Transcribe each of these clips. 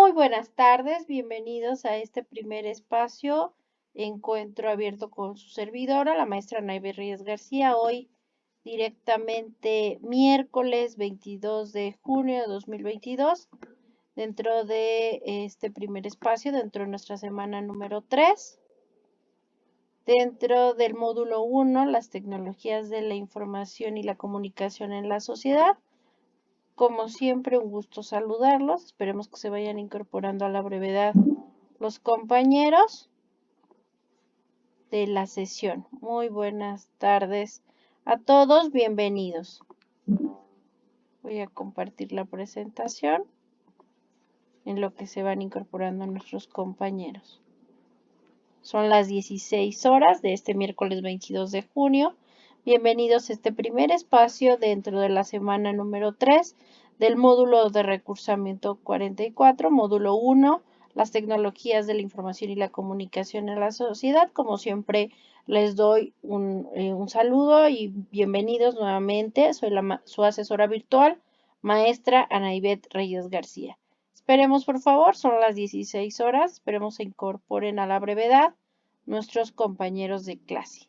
Muy buenas tardes, bienvenidos a este primer espacio, encuentro abierto con su servidora, la maestra Naive Reyes García, hoy directamente miércoles 22 de junio de 2022, dentro de este primer espacio, dentro de nuestra semana número 3, dentro del módulo 1, las tecnologías de la información y la comunicación en la sociedad. Como siempre, un gusto saludarlos. Esperemos que se vayan incorporando a la brevedad los compañeros de la sesión. Muy buenas tardes a todos, bienvenidos. Voy a compartir la presentación en lo que se van incorporando nuestros compañeros. Son las 16 horas de este miércoles 22 de junio. Bienvenidos a este primer espacio dentro de la semana número 3 del módulo de recursamiento 44, módulo 1, las tecnologías de la información y la comunicación en la sociedad. Como siempre, les doy un saludo y bienvenidos nuevamente. Soy su asesora virtual, maestra Anaibet Reyes García. Esperemos, por favor, son las 16 horas, esperemos se incorporen a la brevedad nuestros compañeros de clase.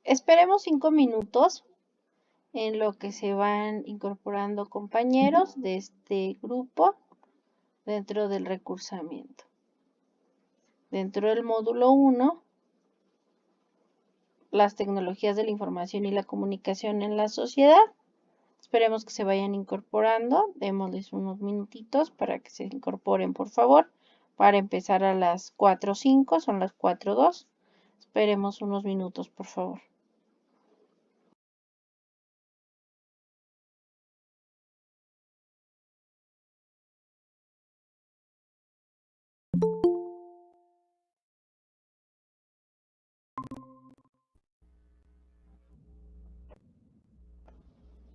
Esperemos 5 minutos en lo que se van incorporando compañeros de este grupo dentro del recursamiento. Dentro del módulo 1, las tecnologías de la información y la comunicación en la sociedad. Esperemos que se vayan incorporando. Démosles unos minutitos para que se incorporen, por favor, para empezar a las 4:05, son las 4:02. Esperemos unos minutos, por favor.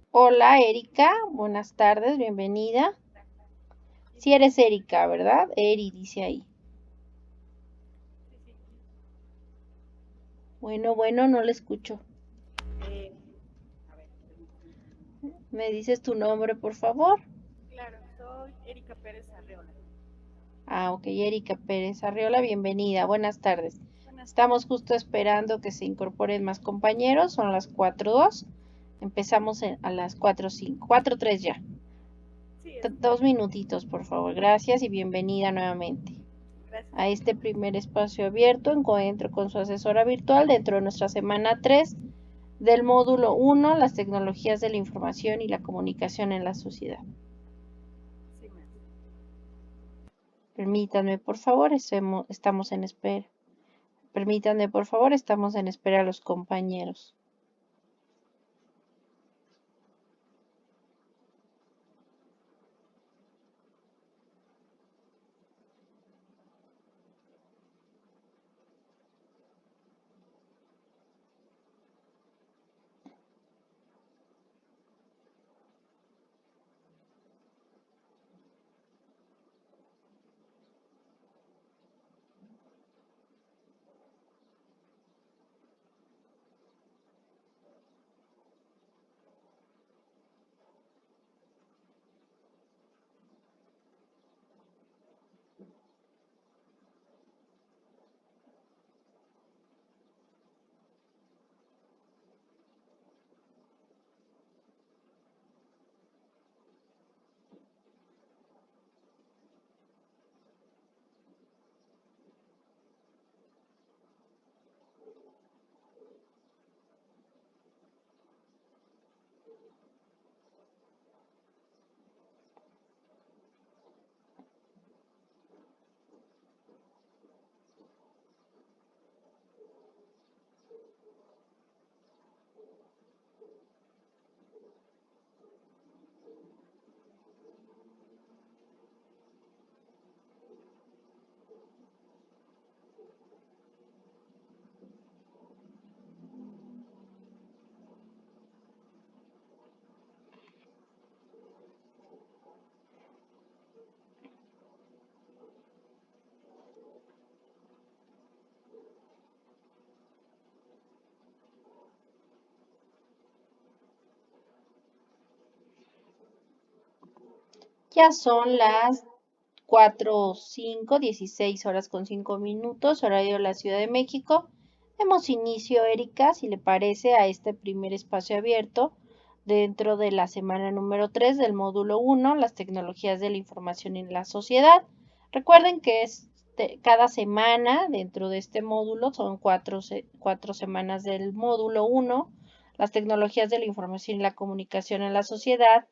Hola, Erika. Buenas tardes, bienvenida. Si eres Erika, ¿verdad? Eri dice ahí. Bueno, no le escucho. ¿Me dices tu nombre, por favor? Claro, soy Erika Pérez Arreola. Ok, Erika Pérez Arreola, bienvenida. Buenas tardes. Estamos justo esperando que se incorporen más compañeros. Son las 4:02. Empezamos a las 4:05. 4:03 ya. Sí, 2 minutitos, por favor. Gracias y bienvenida nuevamente. Gracias. A este primer espacio abierto, encuentro con su asesora virtual dentro de nuestra semana 3 del módulo 1, las tecnologías de la información y la comunicación en la sociedad. Sí, Permítanme, por favor, estamos en espera. Permítanme, por favor, estamos en espera a los compañeros. Ya son las 4:05, 16 horas con 5 minutos, horario de la Ciudad de México. Demos inicio, Erika, si le parece, a este primer espacio abierto dentro de la semana número 3 del módulo 1, las tecnologías de la información en la sociedad. Recuerden que cada semana dentro de este módulo, son cuatro semanas del módulo 1, las tecnologías de la información y la comunicación en la sociedad.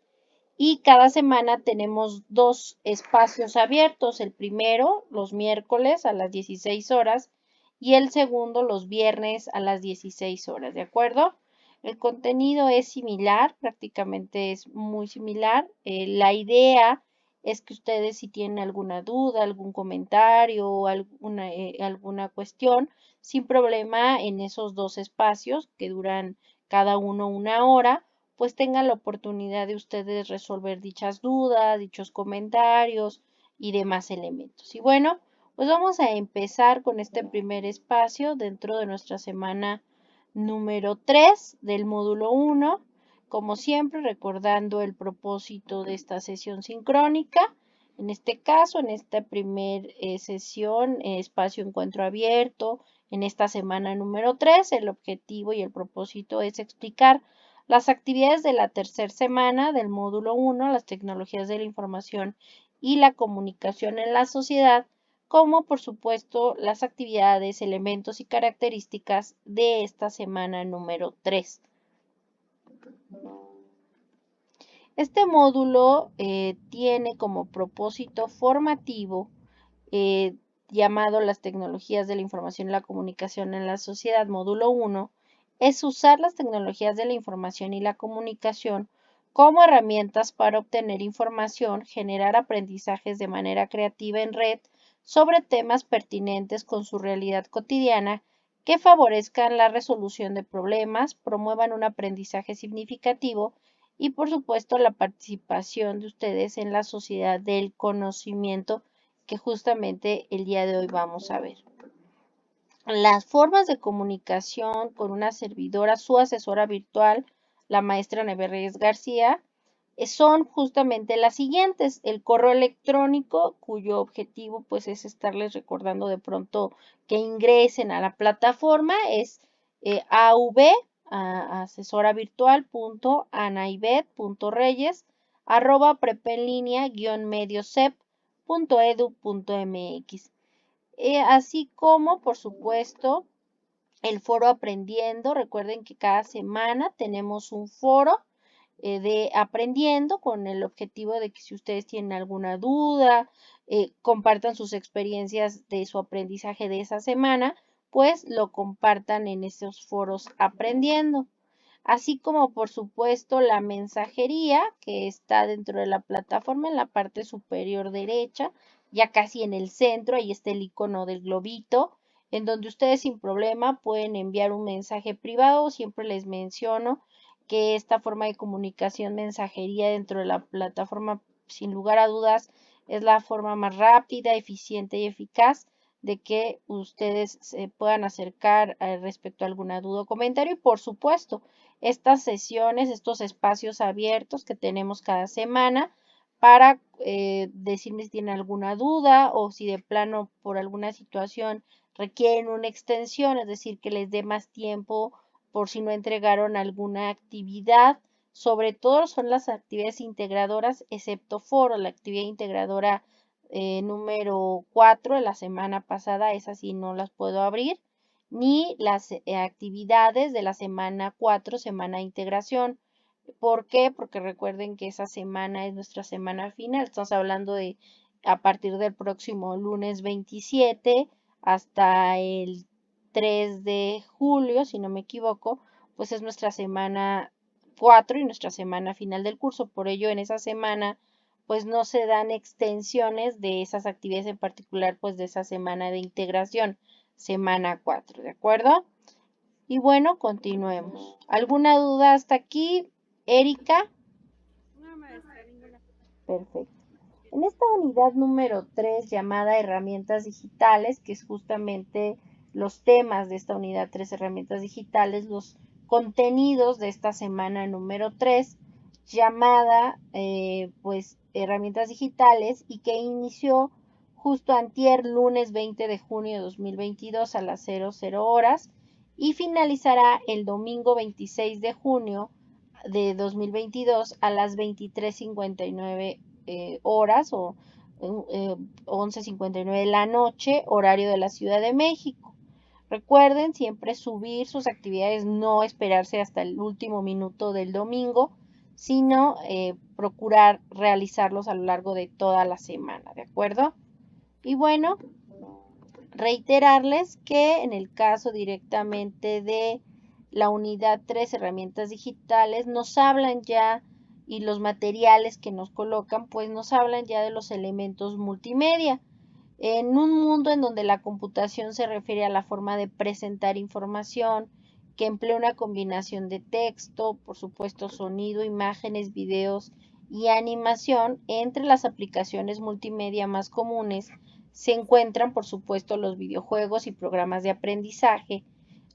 Y cada semana tenemos 2 espacios abiertos. El primero, los miércoles a las 16 horas y el segundo, los viernes a las 16 horas, ¿de acuerdo? El contenido es similar, prácticamente es muy similar. La idea es que ustedes, si tienen alguna duda, algún comentario o alguna cuestión, sin problema, en esos 2 espacios que duran cada uno 1 hora, pues tengan la oportunidad de ustedes resolver dichas dudas, dichos comentarios y demás elementos. Y bueno, pues vamos a empezar con este primer espacio dentro de nuestra semana número 3 del módulo 1. Como siempre, recordando el propósito de esta sesión sincrónica. En este caso, en esta primera sesión, espacio encuentro abierto, en esta semana número 3, el objetivo y el propósito es explicar las actividades de la tercera semana del módulo 1, las tecnologías de la información y la comunicación en la sociedad, como por supuesto las actividades, elementos y características de esta semana número 3. Este módulo tiene como propósito formativo llamado las tecnologías de la información y la comunicación en la sociedad, módulo 1, es usar las tecnologías de la información y la comunicación como herramientas para obtener información, generar aprendizajes de manera creativa en red sobre temas pertinentes con su realidad cotidiana que favorezcan la resolución de problemas, promuevan un aprendizaje significativo y, por supuesto, la participación de ustedes en la sociedad del conocimiento que justamente el día de hoy vamos a ver. Las formas de comunicación con una servidora, su asesora virtual, la maestra Neve Reyes García, son justamente las siguientes. El correo electrónico, cuyo objetivo pues es estarles recordando de pronto que ingresen a la plataforma, es asesoravirtual.anaibet.reyes@prepenlinea-mediosep.edu.mx. Así como, por supuesto, el foro Aprendiendo. Recuerden que cada semana tenemos un foro de aprendiendo con el objetivo de que si ustedes tienen alguna duda, compartan sus experiencias de su aprendizaje de esa semana, pues lo compartan en esos foros aprendiendo. Así como por supuesto la mensajería que está dentro de la plataforma en la parte superior derecha, ya casi en el centro, ahí está el icono del globito, en donde ustedes sin problema pueden enviar un mensaje privado. Siempre les menciono que esta forma de comunicación, mensajería dentro de la plataforma, sin lugar a dudas, es la forma más rápida, eficiente y eficaz de que ustedes se puedan acercar respecto a alguna duda o comentario. Y por supuesto, estas sesiones, estos espacios abiertos que tenemos cada semana para decirme si tienen alguna duda o si de plano por alguna situación requieren una extensión, es decir, que les dé más tiempo por si no entregaron alguna actividad. Sobre todo son las actividades integradoras, excepto foro, la actividad integradora número 4 de la semana pasada, esas sí no las puedo abrir, ni las actividades de la semana 4, semana de integración. ¿Por qué? Porque recuerden que esa semana es nuestra semana final. Estamos hablando de a partir del próximo lunes 27 hasta el 3 de julio, si no me equivoco, pues es nuestra semana 4 y nuestra semana final del curso. Por ello, en esa semana, pues no se dan extensiones de esas actividades en particular, pues de esa semana de integración, semana 4, ¿de acuerdo? Y bueno, continuemos. ¿Alguna duda hasta aquí, Erika? No, maestra, ninguna. Perfecto. En esta unidad número 3 llamada herramientas digitales, que es justamente los temas de esta unidad 3, herramientas digitales, los contenidos de esta semana número 3 llamada pues herramientas digitales y que inició justo antier lunes 20 de junio de 2022 a las 00 horas y finalizará el domingo 26 de junio de 2022 a las 23:59 horas o 11:59 de la noche, horario de la Ciudad de México. Recuerden siempre subir sus actividades, no esperarse hasta el último minuto del domingo, sino procurar realizarlos a lo largo de toda la semana, ¿de acuerdo? Y bueno, reiterarles que en el caso directamente de la unidad 3, herramientas digitales, nos hablan ya y los materiales que nos colocan, pues nos hablan ya de los elementos multimedia. En un mundo en donde la computación se refiere a la forma de presentar información, que emplea una combinación de texto, por supuesto sonido, imágenes, videos y animación, entre las aplicaciones multimedia más comunes se encuentran, por supuesto, los videojuegos y programas de aprendizaje.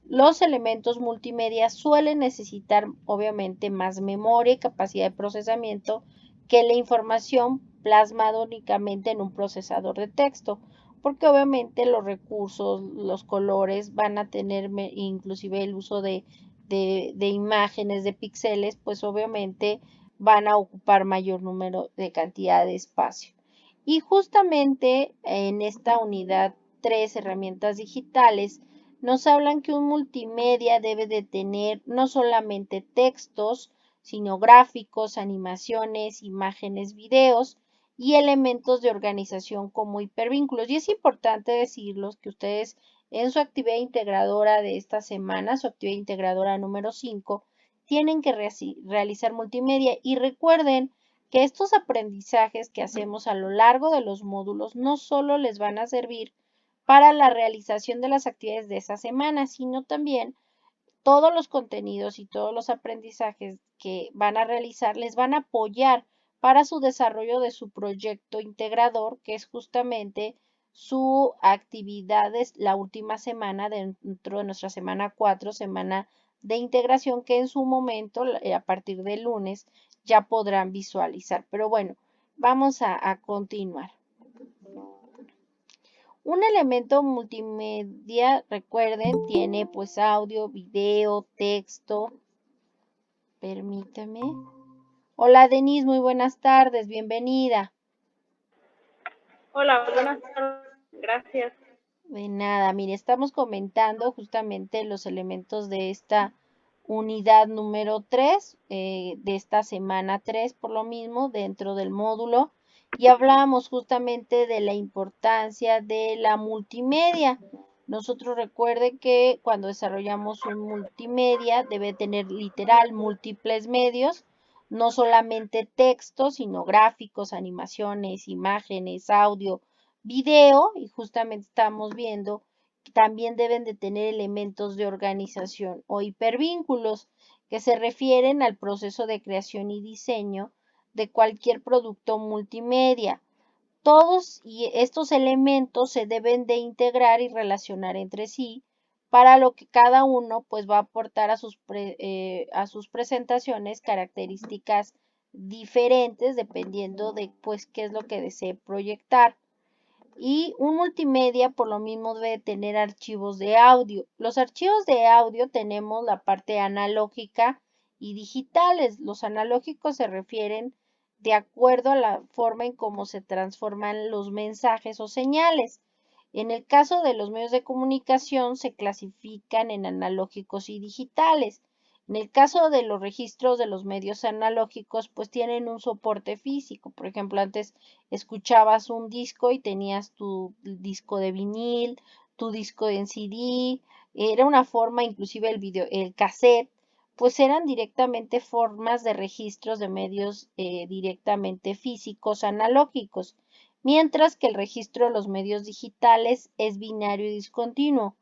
Los elementos multimedia suelen necesitar, obviamente, más memoria y capacidad de procesamiento que la información plasmada únicamente en un procesador de texto, porque obviamente los recursos, los colores van a tener, inclusive el uso de imágenes, de píxeles, pues obviamente van a ocupar mayor número de cantidad de espacio. Y justamente en esta unidad 3, herramientas digitales, nos hablan que un multimedia debe de tener no solamente textos, sino gráficos, animaciones, imágenes, videos y elementos de organización como hipervínculos. Y es importante decirlos que ustedes en su actividad integradora de esta semana, su actividad integradora número 5, tienen que realizar multimedia. Y recuerden que estos aprendizajes que hacemos a lo largo de los módulos no solo les van a servir para la realización de las actividades de esa semana, sino también todos los contenidos y todos los aprendizajes que van a realizar les van a apoyar para su desarrollo de su proyecto integrador, que es justamente su actividad de la última semana dentro de nuestra semana 4, semana de integración, que en su momento, a partir del lunes, ya podrán visualizar. Pero bueno, vamos a continuar. Un elemento multimedia, recuerden, tiene pues audio, video, texto. Permítame. Hola Denise, muy buenas tardes, bienvenida. Hola, buenas tardes. Gracias. De nada, mire, estamos comentando justamente los elementos de esta unidad número 3, de esta semana 3 por lo mismo, dentro del módulo, y hablamos justamente de la importancia de la multimedia. Nosotros recuerden que cuando desarrollamos un multimedia debe tener literal múltiples medios, no solamente texto, sino gráficos, animaciones, imágenes, audio, video, y justamente estamos viendo que también deben de tener elementos de organización o hipervínculos que se refieren al proceso de creación y diseño de cualquier producto multimedia. Todos estos elementos se deben de integrar y relacionar entre sí para lo que cada uno pues va a aportar a sus presentaciones características diferentes dependiendo de pues qué es lo que desee proyectar. Y un multimedia por lo mismo debe tener archivos de audio. Los archivos de audio tenemos la parte analógica y digitales. Los analógicos se refieren de acuerdo a la forma en cómo se transforman los mensajes o señales. En el caso de los medios de comunicación se clasifican en analógicos y digitales. En el caso de los registros de los medios analógicos, pues tienen un soporte físico. Por ejemplo, antes escuchabas un disco y tenías tu disco de vinil, tu disco en CD, era una forma, inclusive el cassette, pues eran directamente formas de registros de medios directamente físicos, analógicos, mientras que el registro de los medios digitales es binario y discontinuo.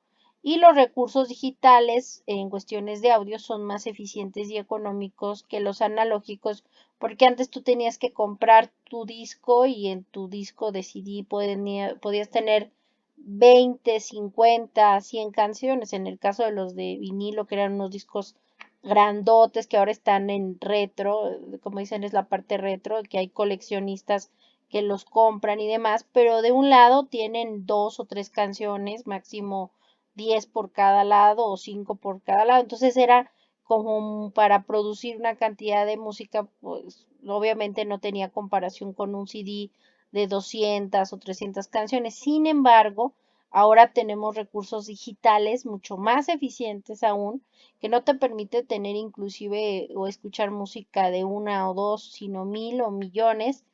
Y los recursos digitales en cuestiones de audio son más eficientes y económicos que los analógicos, porque antes tú tenías que comprar tu disco y en tu disco de CD podías tener 20, 50, 100 canciones. En el caso de los de vinilo, que eran unos discos grandotes que ahora están en retro, como dicen es la parte retro, que hay coleccionistas que los compran y demás, pero de un lado tienen 2 o 3 canciones, máximo 10 por cada lado o 5 por cada lado, entonces era como para producir una cantidad de música, pues obviamente no tenía comparación con un CD de 200 o 300 canciones, sin embargo, ahora tenemos recursos digitales mucho más eficientes aún, que no te permite tener inclusive o escuchar música de una o dos, sino mil o millones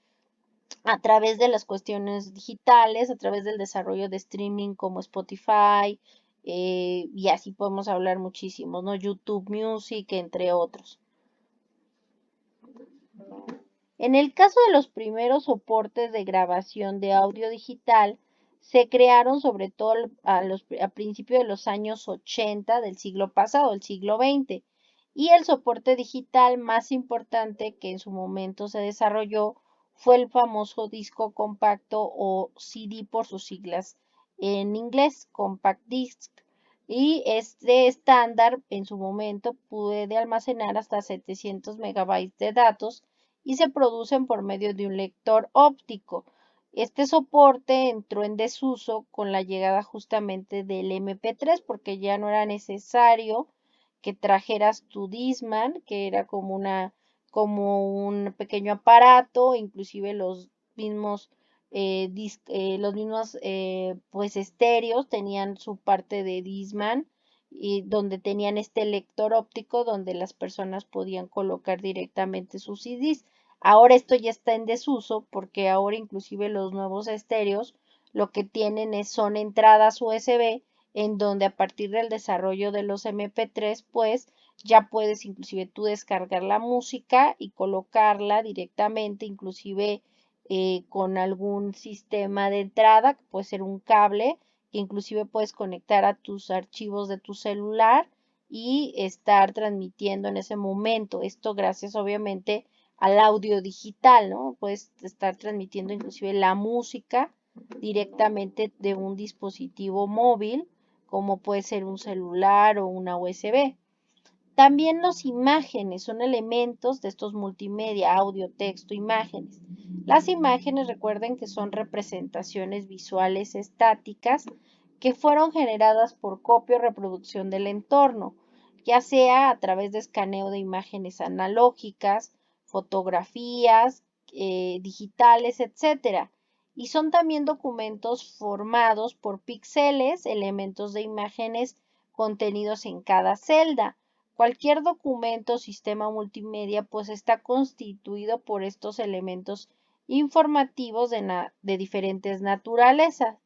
a través de las cuestiones digitales, a través del desarrollo de streaming como Spotify, y así podemos hablar muchísimo, ¿no? YouTube Music, entre otros. En el caso de los primeros soportes de grabación de audio digital, se crearon sobre todo a principios de los años 80 del siglo pasado, el siglo XX, y el soporte digital más importante que en su momento se desarrolló fue el famoso disco compacto o CD por sus siglas en inglés, Compact Disc, y este estándar en su momento puede almacenar hasta 700 megabytes de datos y se producen por medio de un lector óptico. Este soporte entró en desuso con la llegada justamente del MP3 porque ya no era necesario que trajeras tu Discman, que era como un pequeño aparato, inclusive los mismos pues estéreos tenían su parte de Discman y donde tenían este lector óptico donde las personas podían colocar directamente sus CDs. Ahora esto ya está en desuso porque ahora inclusive los nuevos estéreos lo que tienen son entradas USB en donde a partir del desarrollo de los MP3 pues ya puedes inclusive tú descargar la música y colocarla directamente, inclusive con algún sistema de entrada, que puede ser un cable, que inclusive puedes conectar a tus archivos de tu celular y estar transmitiendo en ese momento. Esto gracias obviamente al audio digital, ¿no? Puedes estar transmitiendo inclusive la música directamente de un dispositivo móvil, como puede ser un celular o una USB. También las imágenes son elementos de estos multimedia, audio, texto, imágenes. Las imágenes recuerden que son representaciones visuales estáticas que fueron generadas por copia o reproducción del entorno, ya sea a través de escaneo de imágenes analógicas, fotografías, digitales, etcétera. Y son también documentos formados por píxeles, elementos de imágenes contenidos en cada celda. Cualquier documento o sistema multimedia pues está constituido por estos elementos informativos de diferentes naturalezas.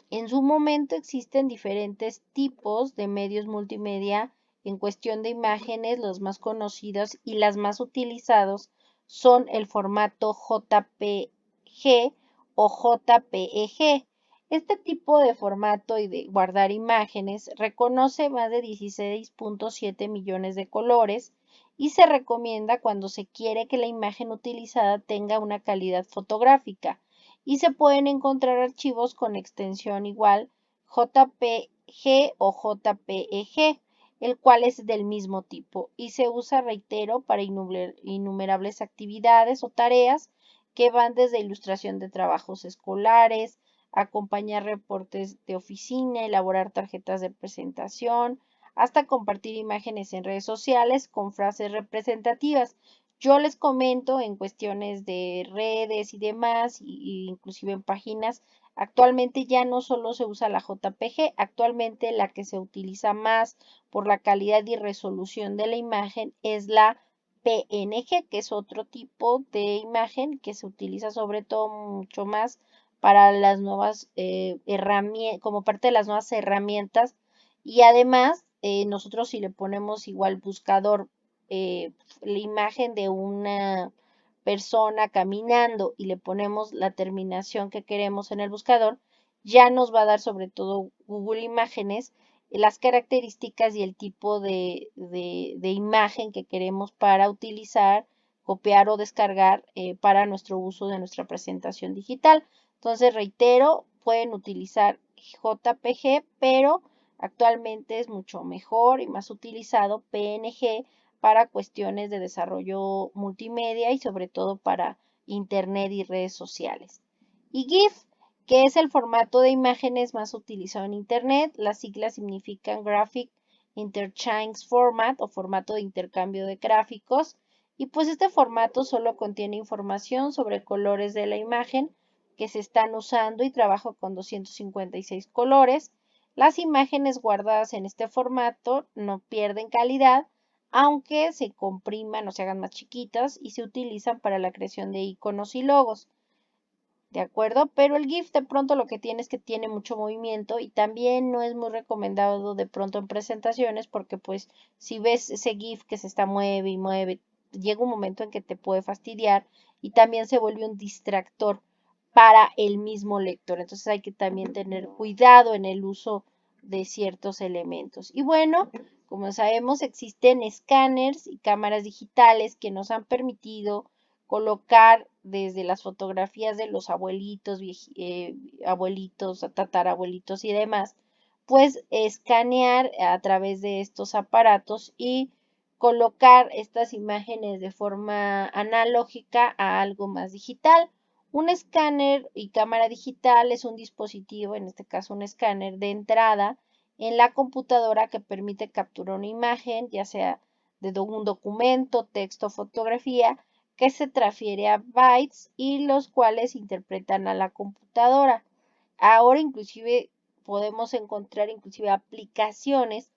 En su momento existen diferentes tipos de medios multimedia en cuestión de imágenes, los más conocidos y las más utilizados son el formato JPG o JPEG. Este tipo de formato y de guardar imágenes reconoce más de 16.7 millones de colores y se recomienda cuando se quiere que la imagen utilizada tenga una calidad fotográfica y se pueden encontrar archivos con extensión igual JPG o JPEG, el cual es del mismo tipo y se usa, reitero, para innumerables actividades o tareas que van desde ilustración de trabajos escolares, acompañar reportes de oficina, elaborar tarjetas de presentación, hasta compartir imágenes en redes sociales con frases representativas. Yo les comento en cuestiones de redes y demás, inclusive en páginas, actualmente ya no solo se usa la JPG, actualmente la que se utiliza más por la calidad y resolución de la imagen es la PNG, que es otro tipo de imagen que se utiliza sobre todo mucho más para las nuevas herramientas, como parte de las nuevas herramientas. Y además, nosotros si le ponemos igual buscador la imagen de una persona caminando y le ponemos la terminación que queremos en el buscador, ya nos va a dar sobre todo Google Imágenes las características y el tipo de imagen que queremos para utilizar, copiar o descargar para nuestro uso de nuestra presentación digital. Entonces, reitero, pueden utilizar JPG, pero Actualmente es mucho mejor y más utilizado PNG para cuestiones de desarrollo multimedia y sobre todo para Internet y redes sociales. Y GIF, que es el formato de imágenes más utilizado en Internet. Las siglas significan Graphic Interchange Format o formato de intercambio de gráficos. Y pues este formato solo contiene información sobre colores de la imagen que se están usando y trabaja con 256 colores. Las imágenes guardadas en este formato no pierden calidad, aunque se compriman o se hagan más chiquitas y se utilizan para la creación de iconos y logos. ¿De acuerdo? Pero el GIF de pronto lo que tiene es que tiene mucho movimiento y también no es muy recomendado de pronto en presentaciones porque pues si ves ese GIF que se está mueve y mueve, llega un momento en que te puede fastidiar y también se vuelve un distractor para el mismo lector. Entonces hay que también tener cuidado en el uso de ciertos elementos. Y bueno, como sabemos, existen escáneres y cámaras digitales que nos han permitido colocar desde las fotografías de los abuelitos, abuelitos, tatarabuelitos y demás, pues escanear a través de estos aparatos y colocar estas imágenes de forma analógica a algo más digital. Un escáner y cámara digital es un dispositivo, en este caso un escáner de entrada en la computadora que permite capturar una imagen, ya sea de un documento, texto o fotografía, que se transfiere a bytes y los cuales interpretan a la computadora. Ahora inclusive podemos encontrar inclusive aplicaciones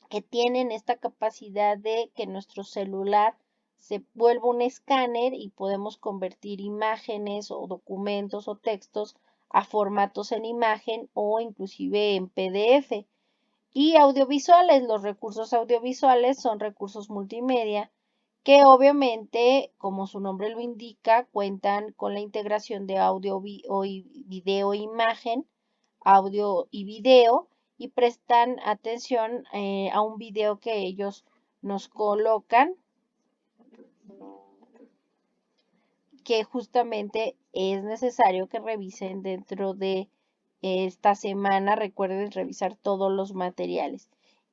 que tienen esta capacidad de que nuestro celular se vuelva un escáner y podemos convertir imágenes o documentos o textos a formatos en imagen o inclusive en PDF. Y audiovisuales, los recursos audiovisuales son recursos multimedia que obviamente, como su nombre lo indica, cuentan con la integración de audio o video e imagen, audio y video, y prestan atención a un video que ellos nos colocan, que justamente es necesario que revisen dentro de esta semana. Recuerden revisar todos los materiales.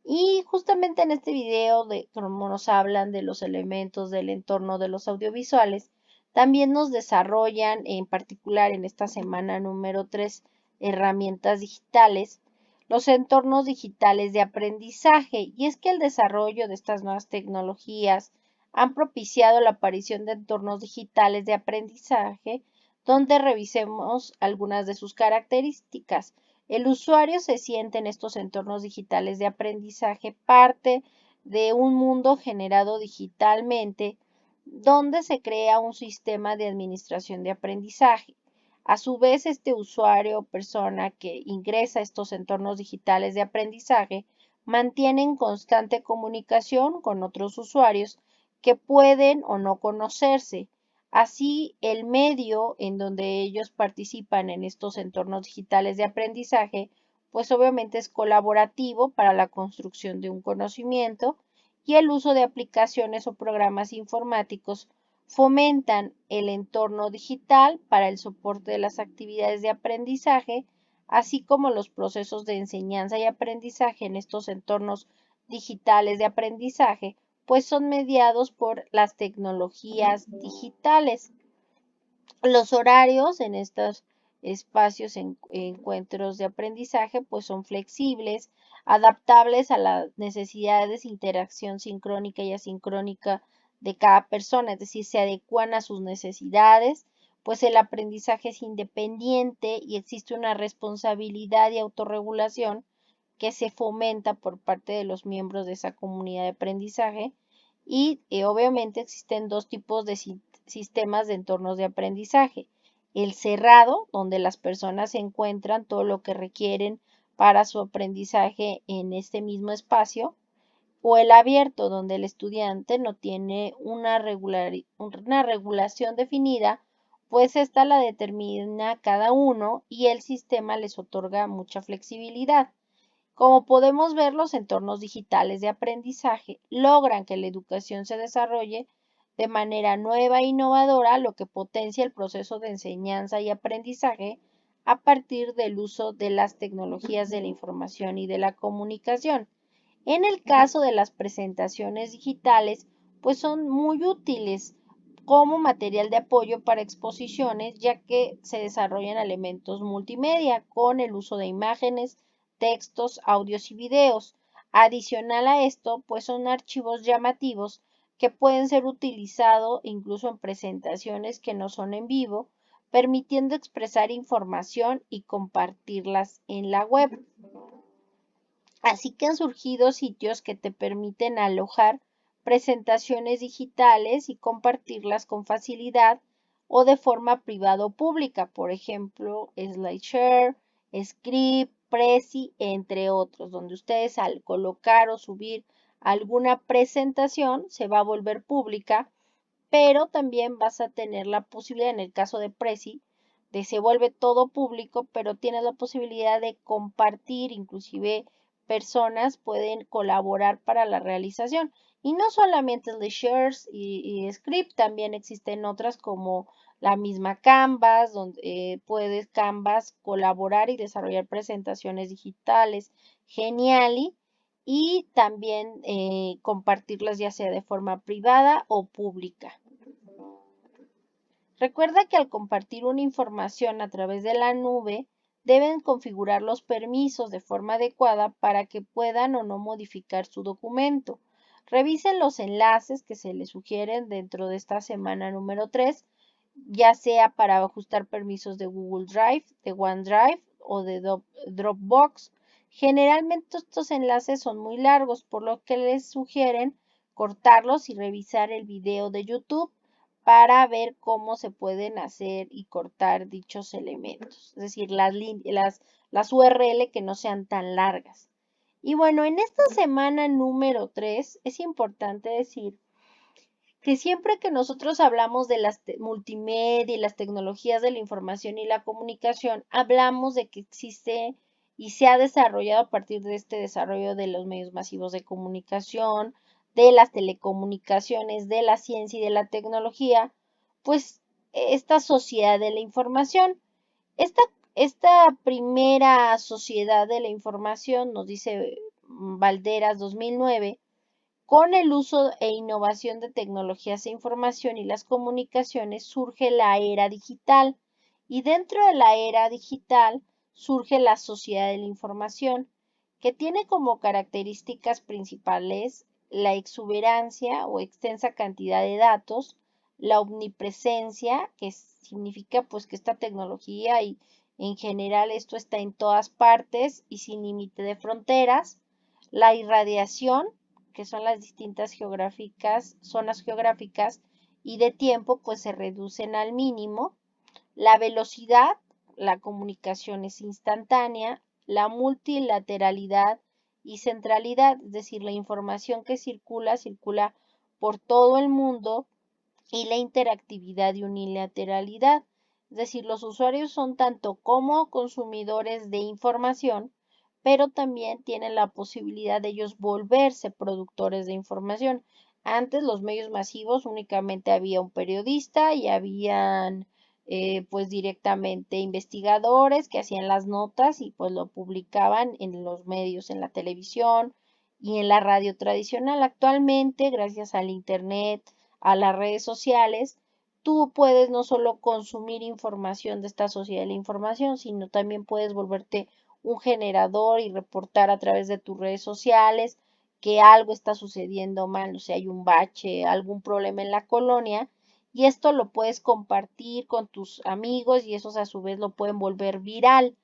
Y justamente en este video, como nos hablan de los elementos del entorno de los audiovisuales, también nos desarrollan, en particular en esta semana número 3, herramientas digitales, los entornos digitales de aprendizaje. Y es que el desarrollo de estas nuevas tecnologías han propiciado la aparición de entornos digitales de aprendizaje, donde revisemos algunas de sus características. El usuario se siente en estos entornos digitales de aprendizaje parte de un mundo generado digitalmente, donde se crea un sistema de administración de aprendizaje. A su vez, este usuario o persona que ingresa a estos entornos digitales de aprendizaje mantiene en constante comunicación con otros usuarios que pueden o no conocerse. Así, el medio en donde ellos participan en estos entornos digitales de aprendizaje, pues obviamente es colaborativo para la construcción de un conocimiento y el uso de aplicaciones o programas informáticos fomentan el entorno digital para el soporte de las actividades de aprendizaje, así como los procesos de enseñanza y aprendizaje en estos entornos digitales de aprendizaje, pues son mediados por las tecnologías digitales. Los horarios en estos espacios, encuentros de aprendizaje, pues son flexibles, adaptables a las necesidades, interacción sincrónica y asincrónica de cada persona, es decir, se adecuan a sus necesidades, pues el aprendizaje es independiente y existe una responsabilidad y autorregulación que se fomenta por parte de los miembros de esa comunidad de aprendizaje y obviamente existen dos tipos de sistemas de entornos de aprendizaje. El cerrado, donde las personas encuentran todo lo que requieren para su aprendizaje en este mismo espacio, o el abierto, donde el estudiante no tiene una regulación definida, pues esta la determina cada uno y el sistema les otorga mucha flexibilidad. Como podemos ver, los entornos digitales de aprendizaje logran que la educación se desarrolle de manera nueva e innovadora, lo que potencia el proceso de enseñanza y aprendizaje a partir del uso de las tecnologías de la información y de la comunicación. En el caso de las presentaciones digitales, pues son muy útiles como material de apoyo para exposiciones, ya que se desarrollan elementos multimedia con el uso de imágenes, textos, audios y videos. Adicional a esto, pues son archivos llamativos que pueden ser utilizados incluso en presentaciones que no son en vivo, permitiendo expresar información y compartirlas en la web. Así que han surgido sitios que te permiten alojar presentaciones digitales y compartirlas con facilidad o de forma privada o pública, por ejemplo, SlideShare, Script, Prezi, entre otros, donde ustedes al colocar o subir alguna presentación se va a volver pública, pero también vas a tener la posibilidad, en el caso de Prezi, de se vuelve todo público, pero tienes la posibilidad de compartir, inclusive personas pueden colaborar para la realización. Y no solamente el de Shares y Script, también existen otras como la misma Canvas, donde puedes Canvas colaborar y desarrollar presentaciones digitales. Geniali. Y también compartirlas ya sea de forma privada o pública. Recuerda que al compartir una información a través de la nube, deben configurar los permisos de forma adecuada para que puedan o no modificar su documento. Revisen los enlaces que se les sugieren dentro de esta semana número 3, ya sea para ajustar permisos de Google Drive, de OneDrive o de Dropbox. Generalmente estos enlaces son muy largos, por lo que les sugieren cortarlos y revisar el video de YouTube para ver cómo se pueden hacer y cortar dichos elementos, es decir, las URL que no sean tan largas. Y bueno, en esta semana número 3 es importante decir que siempre que nosotros hablamos de las multimedia y las tecnologías de la información y la comunicación, hablamos de que existe y se ha desarrollado a partir de este desarrollo de los medios masivos de comunicación, de las telecomunicaciones, de la ciencia y de la tecnología, pues esta sociedad de la información. Esta, esta primera sociedad de la información, nos dice Valderas 2009, con el uso e innovación de tecnologías de información y las comunicaciones surge la era digital, y dentro de la era digital surge la sociedad de la información, que tiene como características principales la exuberancia o extensa cantidad de datos, la omnipresencia, que significa pues que esta tecnología y en general esto está en todas partes y sin límite de fronteras, la irradiación, que son las distintas zonas geográficas y de tiempo, pues se reducen al mínimo. La velocidad, la comunicación es instantánea. La multilateralidad y centralidad, es decir, la información que circula por todo el mundo. Y la interactividad y unilateralidad, es decir, los usuarios son tanto como consumidores de información, pero también tienen la posibilidad de ellos volverse productores de información. Antes los medios masivos únicamente había un periodista y habían pues directamente investigadores que hacían las notas y pues lo publicaban en los medios, en la televisión y en la radio tradicional. Actualmente, gracias al internet, a las redes sociales, tú puedes no solo consumir información de esta sociedad de la información, sino también puedes volverte un generador y reportar a través de tus redes sociales que algo está sucediendo mal, o sea, hay un bache, algún problema en la colonia, y esto lo puedes compartir con tus amigos y esos a su vez lo pueden volver viral,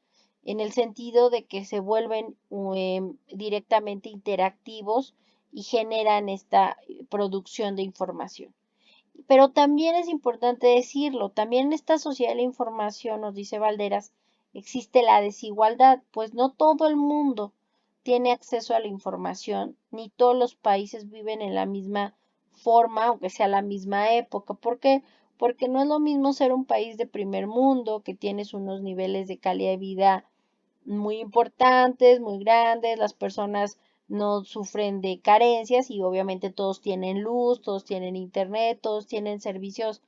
en el sentido de que se vuelven directamente interactivos y generan esta producción de información. Pero también es importante decirlo, también en esta sociedad de la información, nos dice Valderas, existe la desigualdad, pues no todo el mundo tiene acceso a la información, ni todos los países viven en la misma forma, aunque sea la misma época. ¿Por qué? Porque no es lo mismo ser un país de primer mundo, que tienes unos niveles de calidad de vida muy importantes, muy grandes, las personas no sufren de carencias y obviamente todos tienen luz, todos tienen internet, todos tienen servicios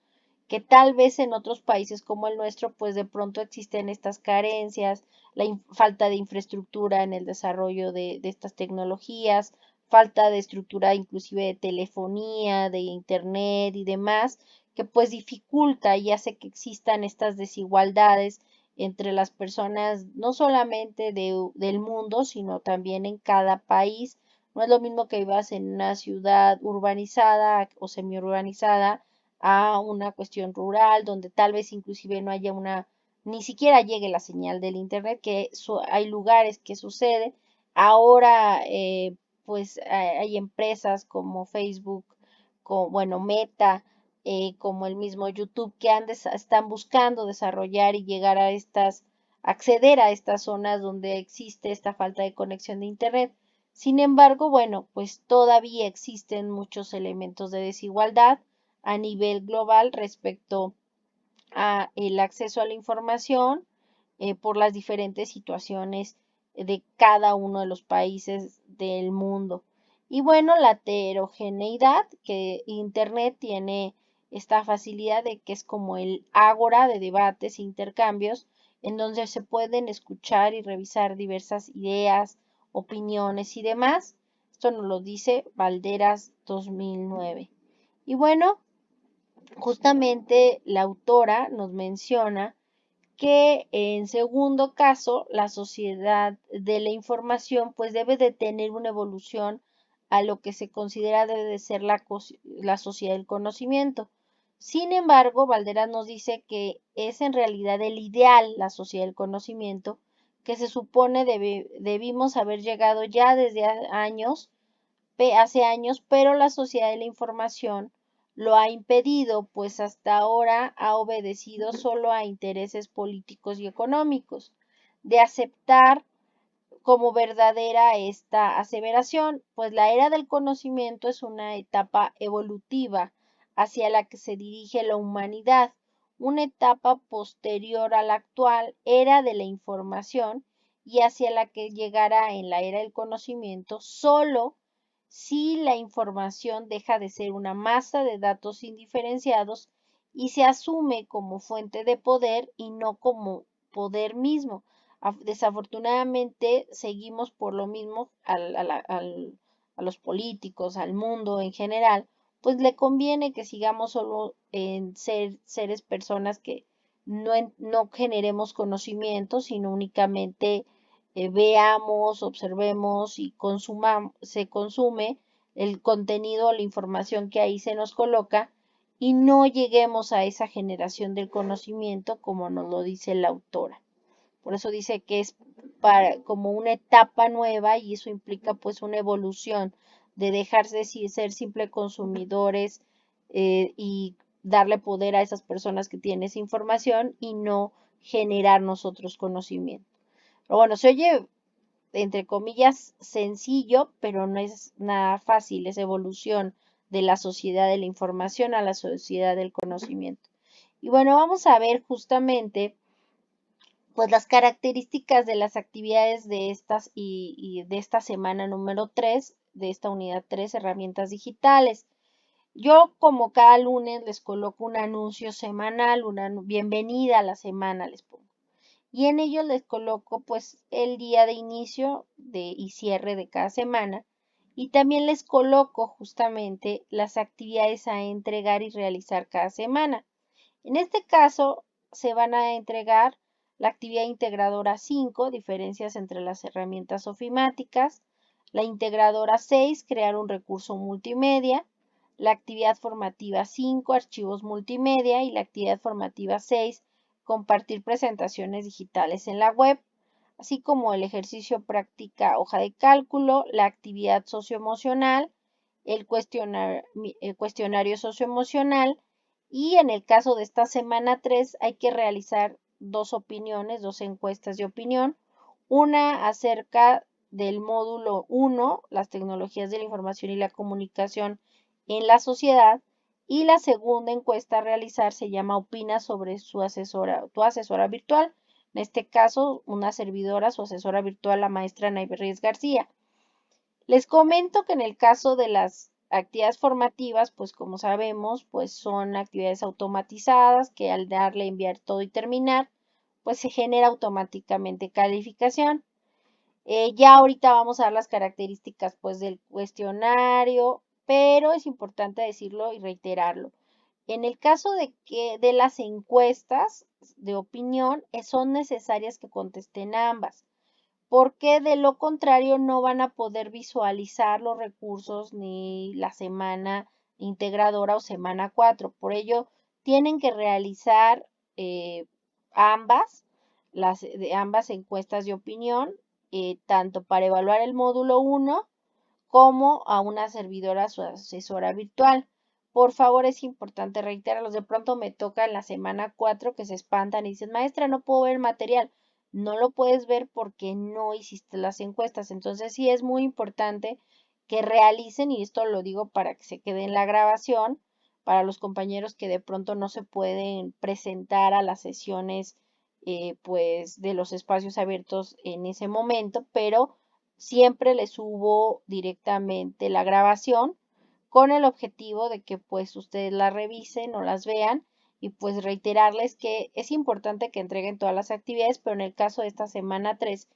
que tal vez en otros países como el nuestro, pues de pronto existen estas carencias, la falta de infraestructura en el desarrollo de estas tecnologías, falta de estructura inclusive de telefonía, de internet y demás, que pues dificulta y hace que existan estas desigualdades entre las personas, no solamente del mundo, sino también en cada país. No es lo mismo que vivas en una ciudad urbanizada o semiurbanizada a una cuestión rural, donde tal vez inclusive no haya ni siquiera llegue la señal del internet, que hay lugares que sucede. Ahora, pues hay empresas como Facebook, bueno, Meta, como el mismo YouTube, que están buscando desarrollar y llegar a acceder a estas zonas donde existe esta falta de conexión de internet. Sin embargo, bueno, pues todavía existen muchos elementos de desigualdad a nivel global respecto a el acceso a la información por las diferentes situaciones de cada uno de los países del mundo. Y bueno, la heterogeneidad que Internet tiene esta facilidad de que es como el ágora de debates e intercambios en donde se pueden escuchar y revisar diversas ideas, opiniones y demás. Esto nos lo dice Valderas 2009. Y bueno, justamente la autora nos menciona que en segundo caso, la sociedad de la información pues debe de tener una evolución a lo que se considera debe de ser la sociedad del conocimiento. Sin embargo, Valderas nos dice que es en realidad el ideal, la sociedad del conocimiento, que se supone debimos haber llegado ya desde hace años, pero la sociedad de la información lo ha impedido, pues hasta ahora ha obedecido solo a intereses políticos y económicos. De aceptar como verdadera esta aseveración, pues la era del conocimiento es una etapa evolutiva hacia la que se dirige la humanidad, una etapa posterior a la actual era de la información y hacia la que llegará en la era del conocimiento solo si la información deja de ser una masa de datos indiferenciados y se asume como fuente de poder y no como poder mismo. Desafortunadamente seguimos por lo mismo a los políticos, al mundo en general, pues le conviene que sigamos solo en ser seres personas que no generemos conocimiento, sino únicamente veamos, observemos y se consume el contenido, la información que ahí se nos coloca y no lleguemos a esa generación del conocimiento como nos lo dice la autora. Por eso dice que es como una etapa nueva y eso implica pues una evolución de dejarse de ser simples consumidores y darle poder a esas personas que tienen esa información y no generar nosotros conocimiento. Pero bueno, se oye entre comillas sencillo, pero no es nada fácil, es evolución de la sociedad de la información a la sociedad del conocimiento. Y bueno, vamos a ver justamente pues las características de las actividades de estas y de esta semana número 3 de esta unidad 3 herramientas digitales. Yo como cada lunes les coloco un anuncio semanal, una bienvenida a la semana les pongo. Y en ellos les coloco pues el día de inicio y cierre de cada semana. Y también les coloco justamente las actividades a entregar y realizar cada semana. En este caso, se van a entregar la actividad integradora 5, diferencias entre las herramientas ofimáticas, la integradora 6, crear un recurso multimedia, la actividad formativa 5, archivos multimedia y la actividad formativa 6, compartir presentaciones digitales en la web, así como el ejercicio práctica hoja de cálculo, la actividad socioemocional, el cuestionario socioemocional y en el caso de esta semana 3 hay que realizar dos opiniones, dos encuestas de opinión, una acerca del módulo 1, las tecnologías de la información y la comunicación en la sociedad, y la segunda encuesta a realizar se llama Opina sobre tu asesora virtual, en este caso una servidora, su asesora virtual, la maestra Nayberries García. Les comento que en el caso de las actividades formativas, pues como sabemos, pues son actividades automatizadas que al darle enviar todo y terminar, pues se genera automáticamente calificación. Ya ahorita vamos a dar las características pues del cuestionario, pero es importante decirlo y reiterarlo. En el caso de que de las encuestas de opinión, son necesarias que contesten ambas, porque de lo contrario no van a poder visualizar los recursos ni la semana integradora o semana 4. Por ello, tienen que realizar ambas, ambas encuestas de opinión, tanto para evaluar el módulo 1 como a una servidora, su asesora virtual. Por favor, es importante reiterarlos. De pronto me toca en la semana 4 que se espantan y dicen, maestra, no puedo ver material. No lo puedes ver porque no hiciste las encuestas. Entonces sí es muy importante que realicen, y esto lo digo para que se quede en la grabación, para los compañeros que de pronto no se pueden presentar a las sesiones pues de los espacios abiertos en ese momento, pero siempre les subo directamente la grabación con el objetivo de que pues ustedes la revisen o las vean, y pues reiterarles que es importante que entreguen todas las actividades, pero en el caso de esta semana 3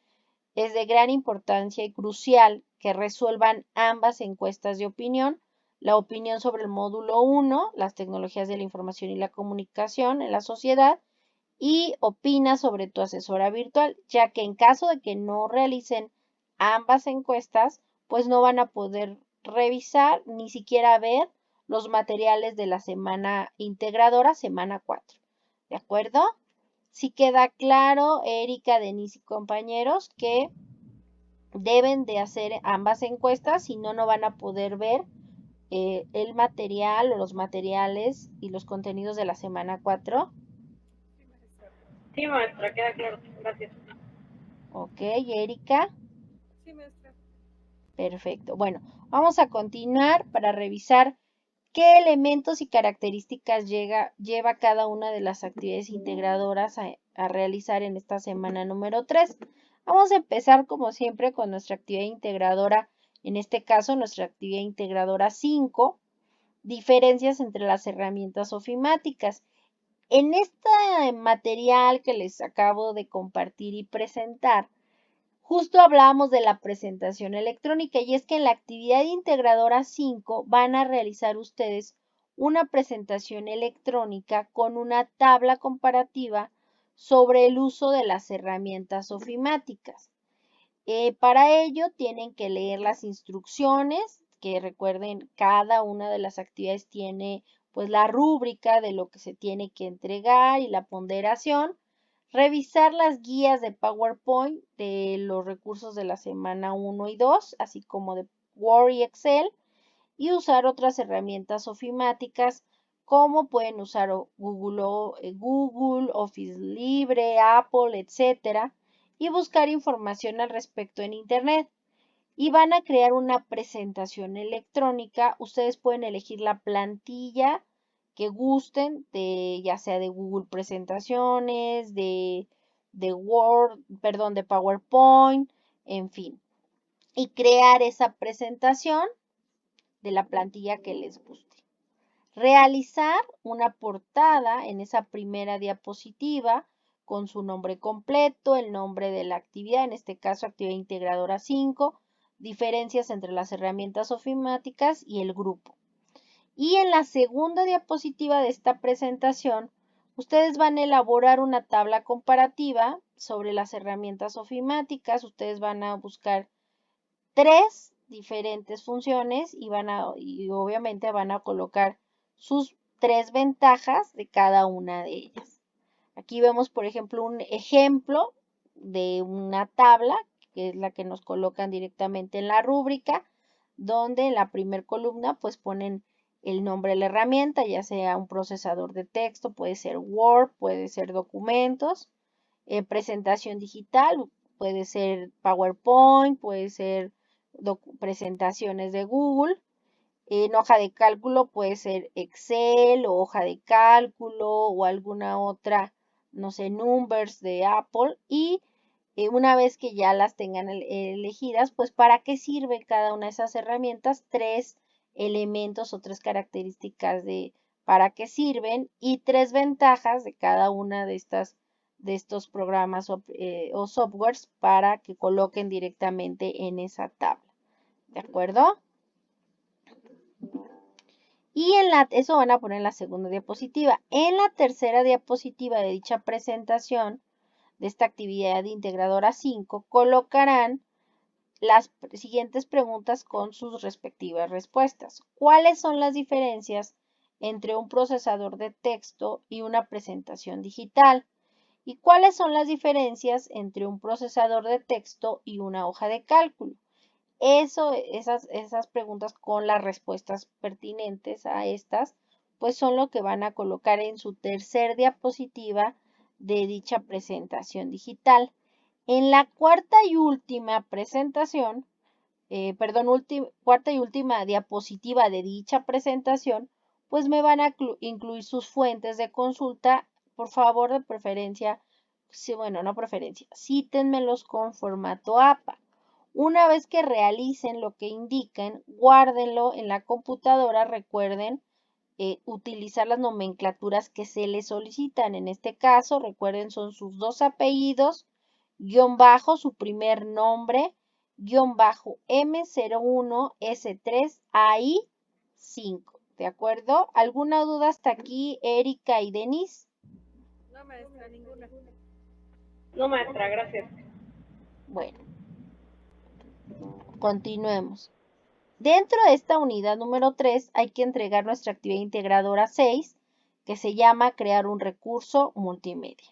es de gran importancia y crucial que resuelvan ambas encuestas de opinión: la opinión sobre el módulo 1, las tecnologías de la información y la comunicación en la sociedad, y opina sobre tu asesora virtual, ya que en caso de que no realicen ambas encuestas, pues no van a poder revisar ni siquiera ver los materiales de la semana integradora, semana 4. ¿De acuerdo? Si queda claro, Erika, Denise y compañeros, que deben de hacer ambas encuestas, si no, no van a poder ver el material o los materiales y los contenidos de la semana 4. Sí, maestra, queda claro. Gracias. Ok, Erika. Sí, maestra. Perfecto. Bueno, vamos a continuar para revisar qué elementos y características lleva cada una de las actividades integradoras a realizar en esta semana número 3. Vamos a empezar como siempre con nuestra actividad integradora, en este caso nuestra actividad integradora 5, diferencias entre las herramientas ofimáticas. En este material que les acabo de compartir y presentar, justo hablábamos de la presentación electrónica, y es que en la actividad integradora 5 van a realizar ustedes una presentación electrónica con una tabla comparativa sobre el uso de las herramientas ofimáticas. Para ello tienen que leer las instrucciones, que recuerden, cada una de las actividades tiene pues la rúbrica de lo que se tiene que entregar y la ponderación. Revisar las guías de PowerPoint de los recursos de la semana 1 y 2, así como de Word y Excel, y usar otras herramientas ofimáticas como pueden usar Google, Office Libre, Apple, etcétera, y buscar información al respecto en Internet. Y van a crear una presentación electrónica. Ustedes pueden elegir la plantilla que gusten, ya sea de Google Presentaciones, de Word, perdón, de PowerPoint, en fin. Y crear esa presentación de la plantilla que les guste. Realizar una portada en esa primera diapositiva con su nombre completo, el nombre de la actividad, en este caso actividad integradora 5, diferencias entre las herramientas ofimáticas y el grupo. Y en la segunda diapositiva de esta presentación, ustedes van a elaborar una tabla comparativa sobre las herramientas ofimáticas. Ustedes van a buscar 3 diferentes funciones y obviamente van a colocar sus 3 ventajas de cada una de ellas. Aquí vemos, por ejemplo, un ejemplo de una tabla, que es la que nos colocan directamente en la rúbrica, donde en la primera columna pues ponen el nombre de la herramienta, ya sea un procesador de texto, puede ser Word, puede ser documentos, presentación digital, puede ser PowerPoint, puede ser presentaciones de Google. En hoja de cálculo puede ser Excel o hoja de cálculo o alguna otra, no sé, Numbers de Apple. Y una vez que ya las tengan elegidas, pues para qué sirve cada una de esas herramientas, 3 elementos o 3 características de para qué sirven y 3 ventajas de cada una de estos programas o softwares para que coloquen directamente en esa tabla. ¿De acuerdo? Y eso van a poner en la segunda diapositiva. En la tercera diapositiva de dicha presentación, de esta actividad integradora 5, colocarán las siguientes preguntas con sus respectivas respuestas. ¿Cuáles son las diferencias entre un procesador de texto y una presentación digital? ¿Y cuáles son las diferencias entre un procesador de texto y una hoja de cálculo? Esas preguntas con las respuestas pertinentes a estas, pues son lo que van a colocar en su tercer diapositiva de dicha presentación digital. En la cuarta y última presentación, cuarta y última diapositiva de dicha presentación, pues me van a incluir sus fuentes de consulta, por favor, de preferencia, bueno, no preferencia, cítenmelos con formato APA. Una vez que realicen lo que indiquen, guárdenlo en la computadora. Recuerden utilizar las nomenclaturas que se les solicitan. En este caso, recuerden, son sus 2 apellidos, guión bajo, su primer nombre, guión bajo M01S3AI5. ¿De acuerdo? ¿Alguna duda hasta aquí, Erika y Denise? No, maestra, ninguna. No, maestra, gracias. Bueno, continuemos. Dentro de esta unidad número 3 hay que entregar nuestra actividad integradora 6, que se llama crear un recurso multimedia.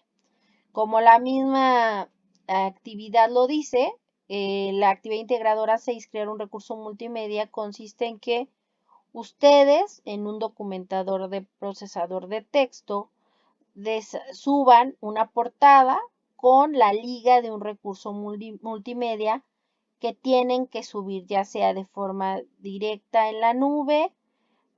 Como la misma actividad lo dice, la actividad integradora 6, crear un recurso multimedia, consiste en que ustedes en un documentador de procesador de texto suban una portada con la liga de un recurso multimedia que tienen que subir ya sea de forma directa en la nube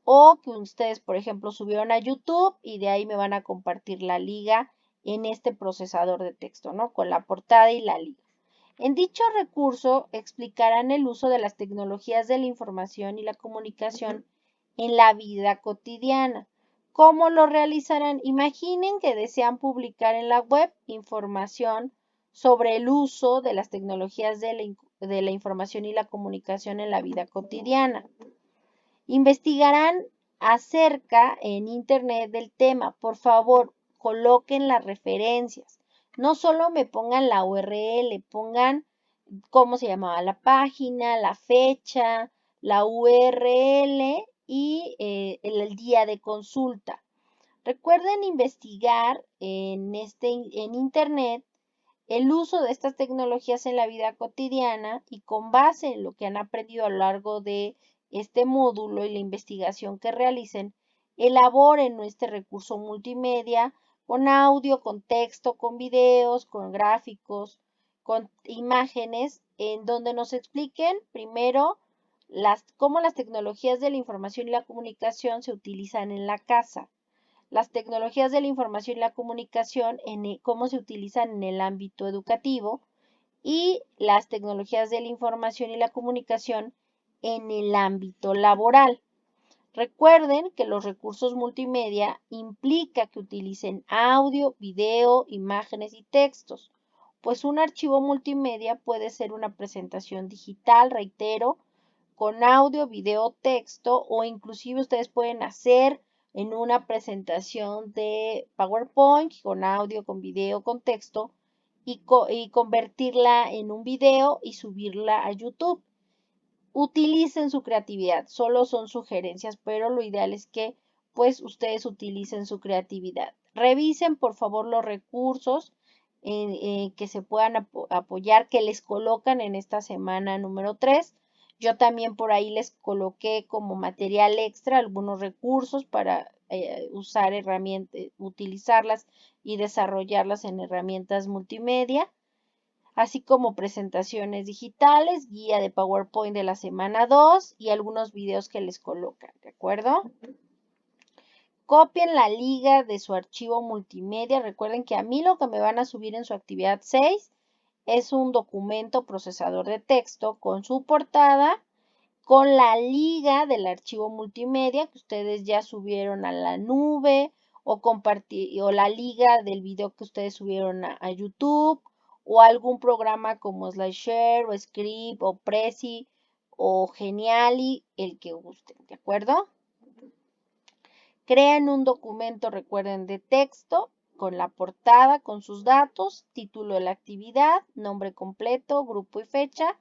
o que ustedes, por ejemplo, subieron a YouTube y de ahí me van a compartir la liga en este procesador de texto, ¿no? Con la portada y la liga. En dicho recurso explicarán el uso de las tecnologías de la información y la comunicación en la vida cotidiana. ¿Cómo lo realizarán? Imaginen que desean publicar en la web información sobre el uso de las tecnologías de la información y la comunicación en la vida cotidiana. Investigarán acerca en internet del tema. Por favor, coloquen las referencias. No solo me pongan la URL, pongan cómo se llamaba la página, la fecha, la URL y el día de consulta. Recuerden investigar en internet el uso de estas tecnologías en la vida cotidiana y con base en lo que han aprendido a lo largo de este módulo y la investigación que realicen, elaboren este recurso multimedia con audio, con texto, con videos, con gráficos, con imágenes, en donde nos expliquen primero cómo las tecnologías de la información y la comunicación se utilizan en la casa, las tecnologías de la información y la comunicación, cómo se utilizan en el ámbito educativo y las tecnologías de la información y la comunicación en el ámbito laboral. Recuerden que los recursos multimedia implica que utilicen audio, video, imágenes y textos, pues un archivo multimedia puede ser una presentación digital, reitero, con audio, video, texto, o inclusive ustedes pueden hacer en una presentación de PowerPoint con audio, con video, con texto y convertirla en un video y subirla a YouTube. Utilicen su creatividad, solo son sugerencias, pero lo ideal es que pues ustedes utilicen su creatividad. Revisen por favor los recursos que se puedan apoyar, que les colocan en esta semana número 3. Yo también por ahí les coloqué como material extra algunos recursos para usar herramientas, utilizarlas y desarrollarlas en herramientas multimedia, así como presentaciones digitales, guía de PowerPoint de la semana 2 y algunos videos que les colocan, ¿de acuerdo? Copien la liga de su archivo multimedia. Recuerden que a mí lo que me van a subir en su actividad 6 es un documento procesador de texto con su portada, con la liga del archivo multimedia que ustedes ya subieron a la nube o la liga del video que ustedes subieron a YouTube o algún programa como SlideShare o Script o Prezi o Geniali, el que gusten, ¿de acuerdo? Crean un documento, recuerden, de texto con la portada, con sus datos, título de la actividad, nombre completo, grupo y fecha,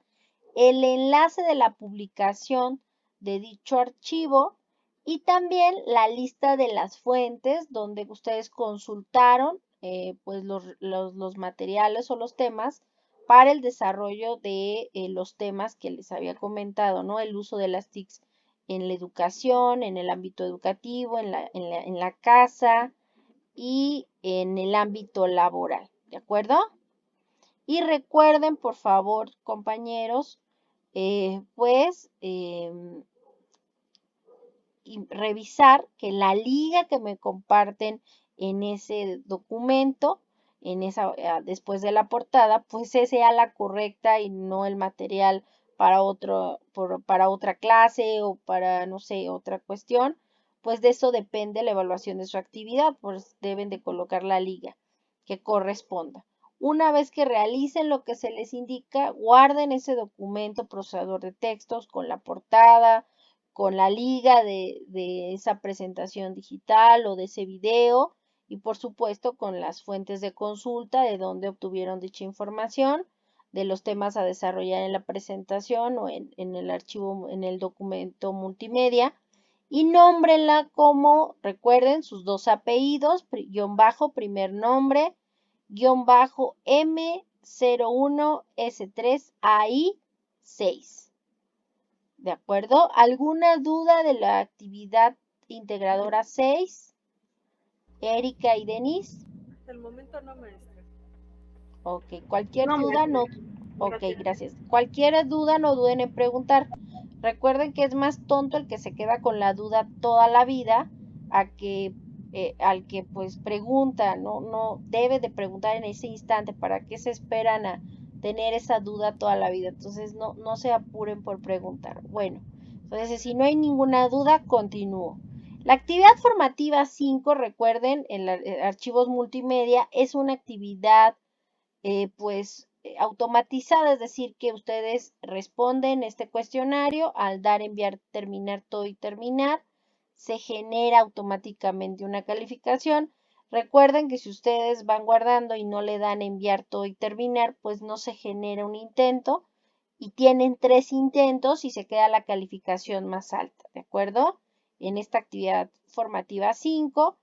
el enlace de la publicación de dicho archivo y también la lista de las fuentes donde ustedes consultaron pues los materiales o los temas para el desarrollo de los temas que les había comentado, ¿no? El uso de las TICs en la educación, en el ámbito educativo, en la casa y en el ámbito laboral, ¿de acuerdo? Y recuerden, por favor, compañeros, y revisar que la liga que me comparten en ese documento, después de la portada, pues sea la correcta y no el material para para otra clase o para, no sé, otra cuestión, pues de eso depende la evaluación de su actividad, pues deben de colocar la liga que corresponda. Una vez que realicen lo que se les indica, guarden ese documento procesador de textos con la portada, con la liga de esa presentación digital o de ese video y por supuesto con las fuentes de consulta de donde obtuvieron dicha información, de los temas a desarrollar en la presentación o en el archivo, en el documento multimedia y nómbrenla como, recuerden, sus dos apellidos, guión bajo, primer nombre, guión bajo M01S3AI6. ¿De acuerdo? ¿Alguna duda de la actividad integradora 6? Erika y Denise. Hasta el momento no, maestra. Ok, cualquier No, duda no. Ok, gracias. Cualquier duda no duden en preguntar. Recuerden que es más tonto el que se queda con la duda toda la vida al que pues pregunta, no debe de preguntar en ese instante. ¿Para qué se esperan a tener esa duda toda la vida? Entonces no se apuren por preguntar. Bueno, entonces si no hay ninguna duda, continúo. La actividad formativa 5, recuerden, en archivos multimedia, es una actividad automatizada, es decir, que ustedes responden este cuestionario al dar, enviar, terminar, todo y terminar, se genera automáticamente una calificación. Recuerden que si ustedes van guardando y no le dan enviar, todo y terminar, pues no se genera un intento y tienen 3 intentos y se queda la calificación más alta, ¿de acuerdo? En esta actividad formativa 5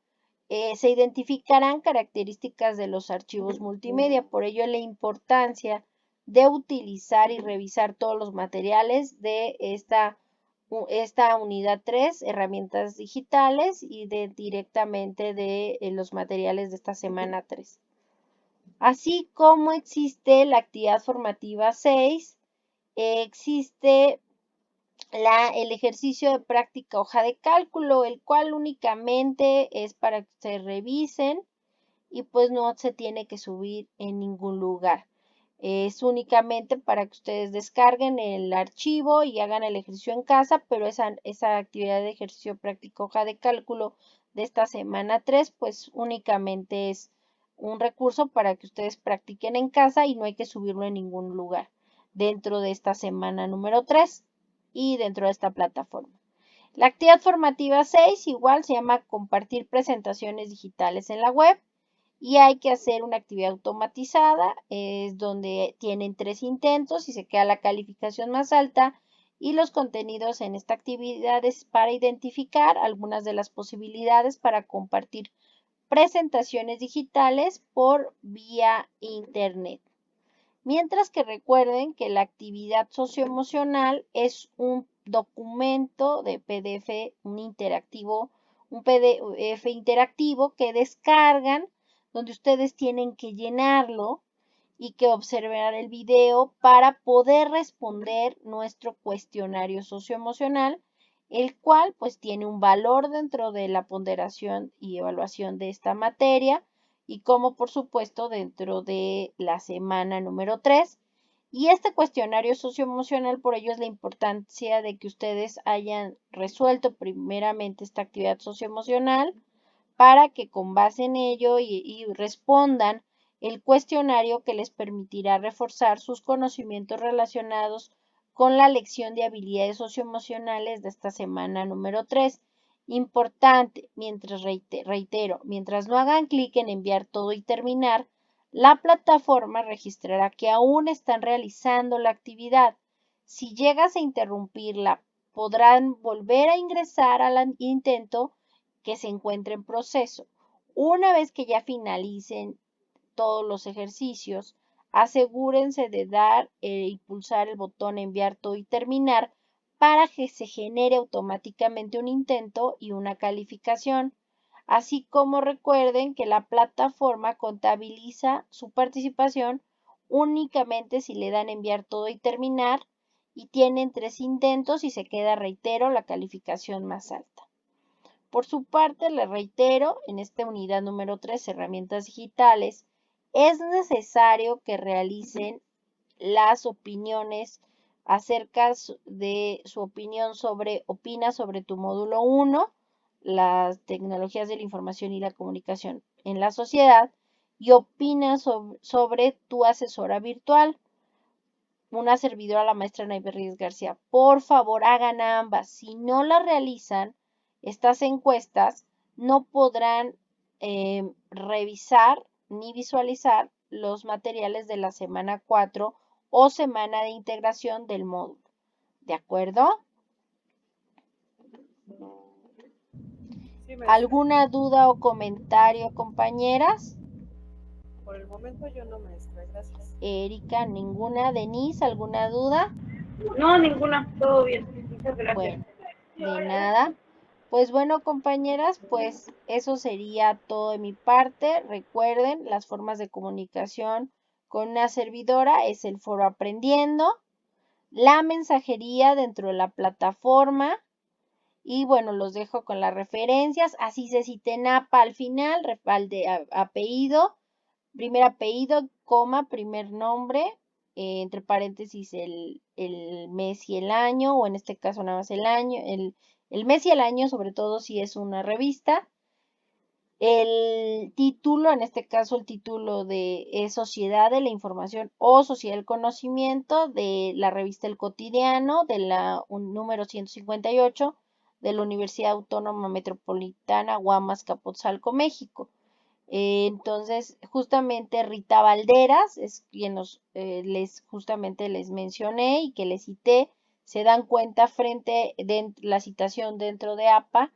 se identificarán características de los archivos multimedia, por ello la importancia de utilizar y revisar todos los materiales de esta unidad 3, herramientas digitales, y directamente de los materiales de esta semana 3. Así como existe la actividad formativa 6, existe el ejercicio de práctica hoja de cálculo, el cual únicamente es para que se revisen y pues no se tiene que subir en ningún lugar. Es únicamente para que ustedes descarguen el archivo y hagan el ejercicio en casa, pero esa actividad de ejercicio práctico hoja de cálculo de esta semana 3, pues únicamente es un recurso para que ustedes practiquen en casa y no hay que subirlo en ningún lugar dentro de esta semana número 3 y dentro de esta plataforma. La actividad formativa 6 igual se llama compartir presentaciones digitales en la web y hay que hacer una actividad automatizada, es donde tienen 3 intentos y se queda la calificación más alta y los contenidos en esta actividad es para identificar algunas de las posibilidades para compartir presentaciones digitales por vía internet. Mientras que recuerden que la actividad socioemocional es un documento de PDF, un PDF interactivo que descargan, donde ustedes tienen que llenarlo y que observar el video para poder responder nuestro cuestionario socioemocional, el cual pues tiene un valor dentro de la ponderación y evaluación de esta materia y como por supuesto dentro de la semana número 3 Y este cuestionario socioemocional, por ello es la importancia de que ustedes hayan resuelto primeramente esta actividad socioemocional para que con base en ello y respondan el cuestionario que les permitirá reforzar sus conocimientos relacionados con la lección de habilidades socioemocionales de esta semana número 3. Importante, mientras reitero, mientras no hagan clic en enviar todo y terminar, la plataforma registrará que aún están realizando la actividad. Si llegas a interrumpirla, podrán volver a ingresar al intento que se encuentre en proceso. Una vez que ya finalicen todos los ejercicios, asegúrense de dar y pulsar el botón enviar todo y terminar para que se genere automáticamente un intento y una calificación. Así como recuerden que la plataforma contabiliza su participación únicamente si le dan enviar todo y terminar y tienen 3 intentos y se queda, reitero, la calificación más alta. Por su parte, les reitero, en esta unidad número 3, herramientas digitales, es necesario que realicen las opiniones acerca de su opinión opina sobre tu módulo 1, las tecnologías de la información y la comunicación en la sociedad, y opina sobre tu asesora virtual, una servidora, la maestra Naive Reyes García. Por favor, hagan ambas. Si no las realizan, estas encuestas no podrán revisar ni visualizar los materiales de la semana 4 o semana de integración del módulo. ¿De acuerdo? Sí, maestra. ¿Alguna duda o comentario, compañeras? Por el momento yo no, maestra, gracias. Erika, ninguna. Denise, ¿alguna duda? No, ninguna, todo bien. Muchas gracias. Bueno, de nada. Pues bueno, compañeras, pues eso sería todo de mi parte. Recuerden, las formas de comunicación con una servidora es el foro aprendiendo, la mensajería dentro de la plataforma y bueno, los dejo con las referencias. Así se citen APA al final, apellido, primer apellido, coma, primer nombre, entre paréntesis el mes y el año, o en este caso nada más el año, el mes y el año, sobre todo si es una revista. El título, en este caso el título de Sociedad de la Información o Sociedad del Conocimiento de la revista El Cotidiano, de la número 158 de la Universidad Autónoma Metropolitana Guamas, Capotzalco, México. Entonces, justamente Rita Valderas es quien justamente les mencioné y que les cité. Se dan cuenta frente de la citación dentro de APA.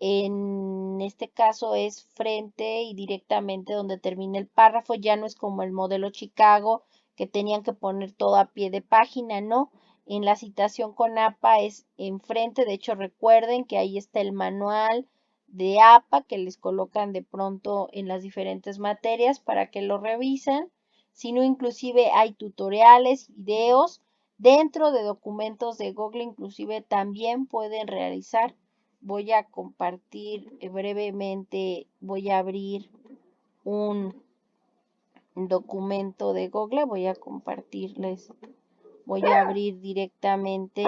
En este caso es frente y directamente donde termina el párrafo. Ya no es como el modelo Chicago que tenían que poner todo a pie de página, ¿no? En la citación con APA es enfrente. De hecho, recuerden que ahí está el manual de APA que les colocan de pronto en las diferentes materias para que lo revisen. Sino inclusive hay tutoriales, videos. Dentro de documentos de Google inclusive también pueden realizar. Voy a compartir brevemente, voy a abrir un documento de Google, voy a compartirles, voy a abrir directamente.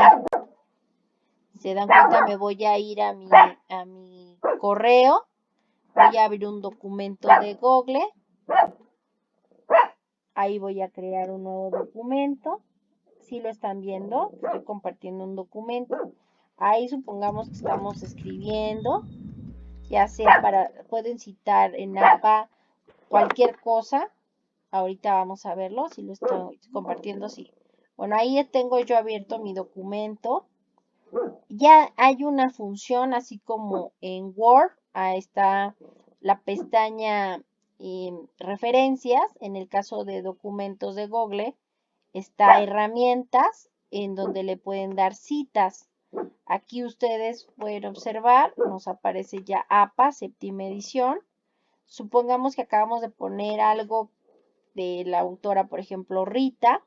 Se dan cuenta, me voy a ir a mi correo, voy a abrir un documento de Google, ahí voy a crear un nuevo documento. Si lo están viendo, estoy compartiendo un documento. Ahí supongamos que estamos escribiendo, ya sea pueden citar en APA cualquier cosa. Ahorita vamos a verlo, si lo estoy compartiendo, sí. Bueno, ahí tengo yo abierto mi documento. Ya hay una función, así como en Word, ahí está la pestaña referencias. En el caso de documentos de Google, está herramientas en donde le pueden dar citas. Aquí ustedes pueden observar, nos aparece ya APA, séptima edición. Supongamos que acabamos de poner algo de la autora, por ejemplo, Rita,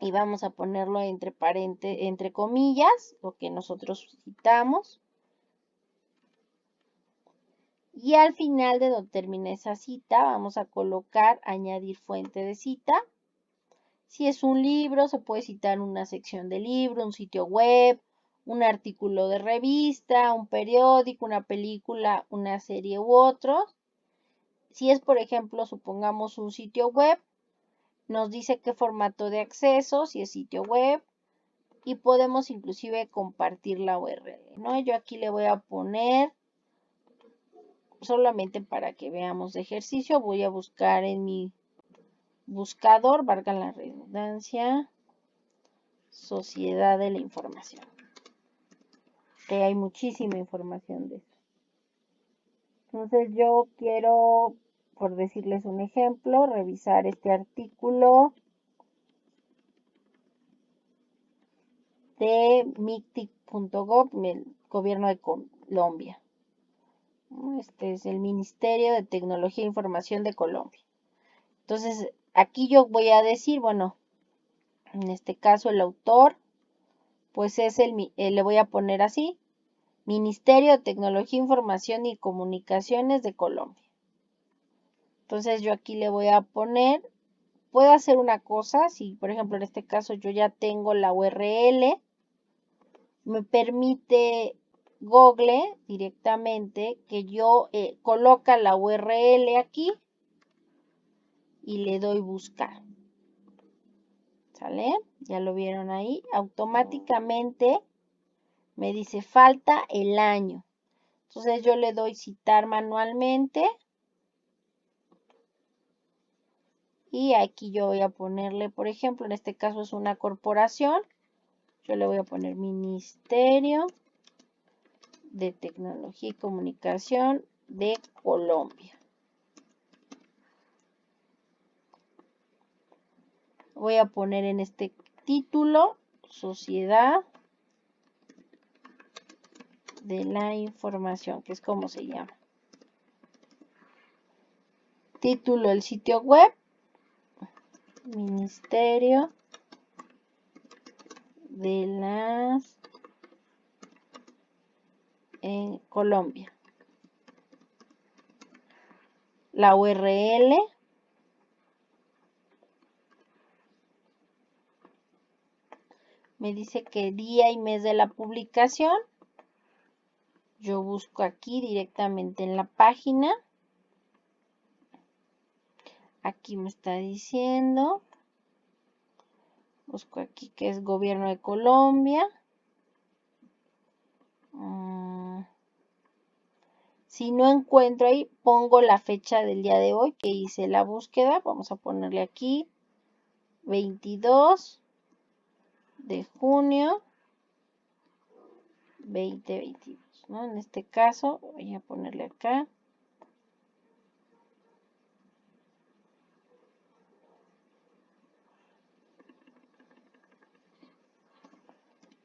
y vamos a ponerlo entre comillas, lo que nosotros citamos. Y al final de donde termina esa cita, vamos a colocar añadir fuente de cita. Si es un libro, se puede citar una sección de libro, un sitio web, un artículo de revista, un periódico, una película, una serie u otro. Si es, por ejemplo, supongamos un sitio web, nos dice qué formato de acceso, si es sitio web, y podemos inclusive compartir la URL, ¿no? Yo aquí le voy a poner, solamente para que veamos de ejercicio, voy a buscar en mi buscador, valga la redundancia, Sociedad de la Información. Que hay muchísima información de eso. Entonces yo quiero, por decirles un ejemplo, revisar este artículo de mictic.gov, el gobierno de Colombia. Este es el Ministerio de Tecnología e Información de Colombia. Entonces, aquí yo voy a decir, bueno, en este caso el autor, pues es le voy a poner así, Ministerio de Tecnología, Información y Comunicaciones de Colombia. Entonces yo aquí le voy a poner, puedo hacer una cosa, si por ejemplo en este caso yo ya tengo la URL, me permite Google directamente que yo coloca la URL aquí y le doy buscar. ¿Sale? Ya lo vieron ahí. Automáticamente me dice falta el año. Entonces yo le doy citar manualmente. Y aquí yo voy a ponerle, por ejemplo, en este caso es una corporación. Yo le voy a poner Ministerio de Tecnología y Comunicación de Colombia. Voy a poner en este título Sociedad de la Información, que es como se llama. Título del sitio web, Ministerio de las en Colombia. La URL me dice que día y mes de la publicación. Yo busco aquí directamente en la página. Aquí me está diciendo. Busco aquí que es Gobierno de Colombia. Si no encuentro ahí, pongo la fecha del día de hoy que hice la búsqueda. Vamos a ponerle aquí 22 de junio 2022, ¿no? En este caso, voy a ponerle acá.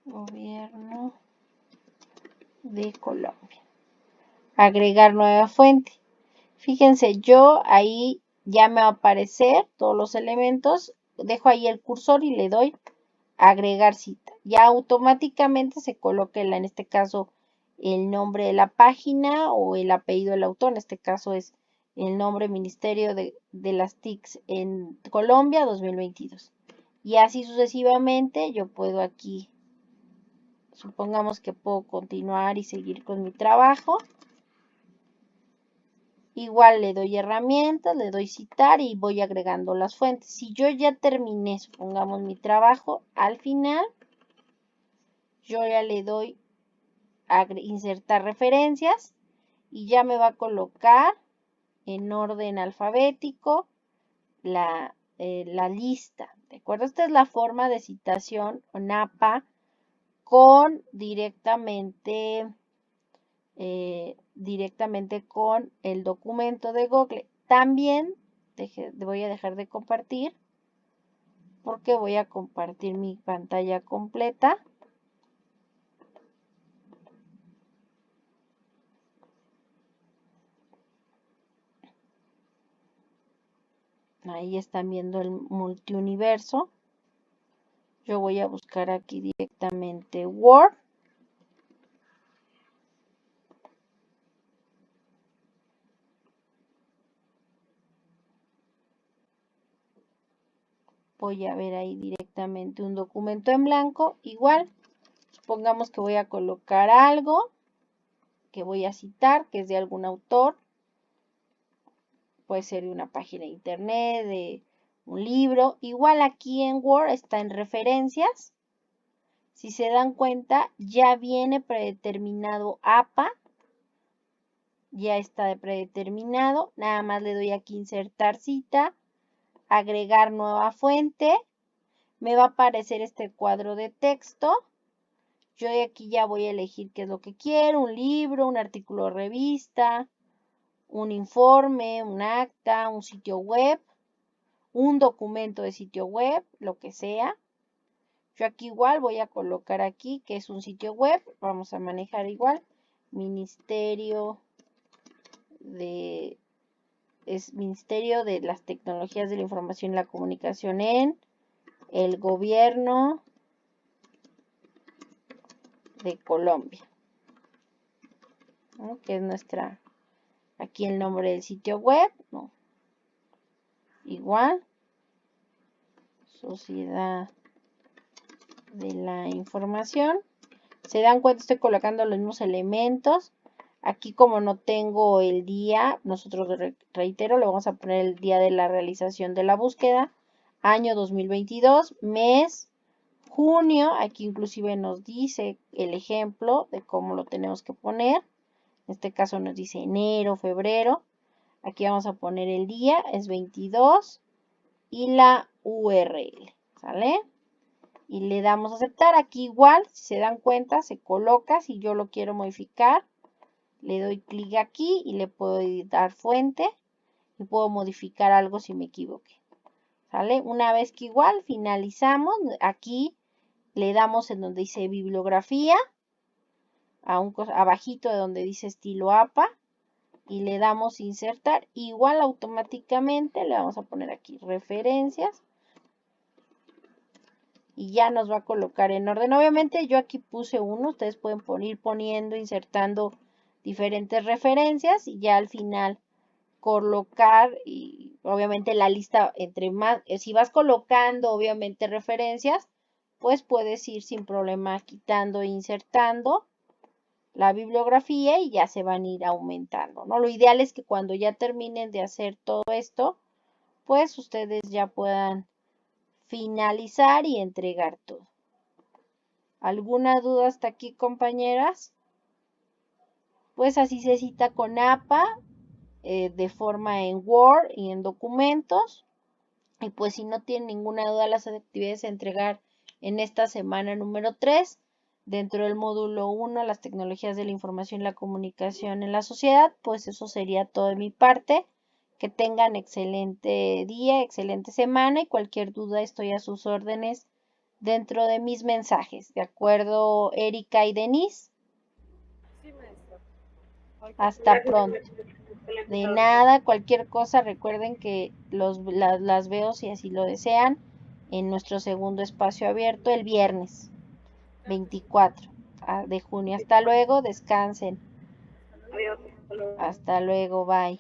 Gobierno de Colombia. Agregar nueva fuente. Fíjense, yo ahí ya me va a aparecer todos los elementos. Dejo ahí el cursor y le doy agregar cita. Ya automáticamente se coloca en este caso el nombre de la página o el apellido del autor. En este caso es el nombre Ministerio de las TICs en Colombia 2022. Y así sucesivamente yo puedo aquí, supongamos que puedo continuar y seguir con mi trabajo. Igual le doy herramientas, le doy citar y voy agregando las fuentes. Si yo ya terminé, supongamos mi trabajo, al final yo ya le doy a insertar referencias y ya me va a colocar en orden alfabético la lista. ¿De acuerdo? Esta es la forma de citación o NAPA con directamente con el documento de Google. También voy a dejar de compartir porque voy a compartir mi pantalla completa. Ahí están viendo el multiuniverso. Yo voy a buscar aquí directamente Word. Voy a ver ahí directamente un documento en blanco. Igual, supongamos que voy a colocar algo que voy a citar, que es de algún autor. Puede ser de una página de internet, de un libro. Igual aquí en Word está en referencias. Si se dan cuenta, ya viene predeterminado APA. Ya está predeterminado. Nada más le doy aquí insertar cita, agregar nueva fuente. Me va a aparecer este cuadro de texto. Yo de aquí ya voy a elegir qué es lo que quiero. Un libro, un artículo de revista, un informe, un acta, un sitio web, un documento de sitio web, lo que sea. Yo aquí igual voy a colocar aquí que es un sitio web. Vamos a manejar igual. Ministerio de las Tecnologías de la Información y la Comunicación en el Gobierno de Colombia. ¿No? Que es nuestra, aquí el nombre del sitio web. ¿No? Igual. Sociedad de la Información. Se dan cuenta, estoy colocando los mismos elementos. Aquí como no tengo el día, nosotros reitero, le vamos a poner el día de la realización de la búsqueda. Año 2022, mes, junio. Aquí inclusive nos dice el ejemplo de cómo lo tenemos que poner. En este caso nos dice enero, febrero. Aquí vamos a poner el día, es 22. Y la URL, ¿sale? Y le damos a aceptar. Aquí igual, si se dan cuenta, se coloca. Si yo lo quiero modificar, le doy clic aquí y le puedo editar fuente. Y puedo modificar algo si me equivoqué. ¿Sale? Una vez que igual finalizamos, aquí le damos en donde dice bibliografía. Abajito de donde dice estilo APA. Y le damos insertar. Igual automáticamente le vamos a poner aquí referencias. Y ya nos va a colocar en orden. Obviamente yo aquí puse uno, ustedes pueden ir poniendo, insertando diferentes referencias y ya al final colocar y obviamente la lista entre más, si vas colocando obviamente referencias, pues puedes ir sin problema quitando e insertando la bibliografía y ya se van a ir aumentando, ¿no? Lo ideal es que cuando ya terminen de hacer todo esto, pues ustedes ya puedan finalizar y entregar todo. ¿Alguna duda hasta aquí, compañeras? Pues así se cita con APA de forma en Word y en documentos. Y pues si no tienen ninguna duda, las actividades a entregar en esta semana número 3, dentro del módulo 1, las tecnologías de la información y la comunicación en la sociedad, pues eso sería todo de mi parte. Que tengan excelente día, excelente semana y cualquier duda estoy a sus órdenes dentro de mis mensajes. ¿De acuerdo, Erika y Denise? Sí, maestra. Hasta pronto. De nada, cualquier cosa, recuerden que las veo, si así lo desean, en nuestro segundo espacio abierto el viernes 24 de junio. Hasta luego, descansen. Adiós. Hasta luego, bye.